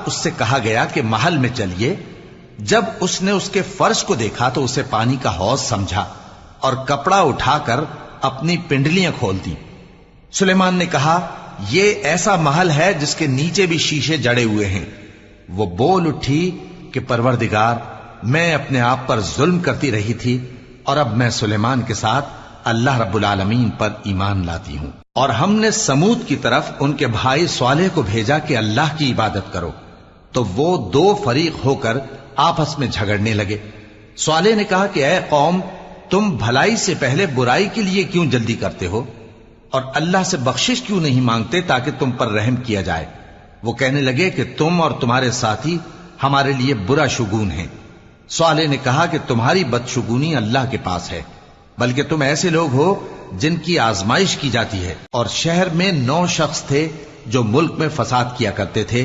उससे कहा गया कि महल में चलिए। जब उसने उसके फर्श को देखा तो उसे पानी का हौज समझा और कपड़ा उठाकर अपनी पिंडलियां खोल दी। सुलेमान ने कहा, यह ऐसा महल है जिसके नीचे भी शीशे जड़े हुए हैं। वो बोल उठी कि परवरदिगार, मैं अपने आप पर जुल्म करती रही थी और अब मैं सुलेमान के साथ अल्लाह रब्बुल आलमीन पर ईमान लाती हूं। और हमने समूद की तरफ उनके भाई स्वालेह को भेजा कि अल्लाह की इबादत करो, तो वो दो फरीक होकर आपस में झगड़ने लगे। स्वालेह ने कहा कि ऐ कौम, तुम भलाई से पहले बुराई के लिए क्यों जल्दी करते हो और अल्लाह से बख्शिश क्यों नहीं मांगते ताकि तुम पर रहम किया जाए। वो कहने लगे कि तुम और तुम्हारे साथी हमारे लिए बुरा शुगून हैं। स्वालेह ने कहा कि तुम्हारी बदशुगूनी अल्लाह के पास है, बल्कि तुम ऐसे लोग हो जिनकी आजमाइश की जाती है। और शहर में 9 शख्स थे जो मुल्क में फसाद किया करते थे।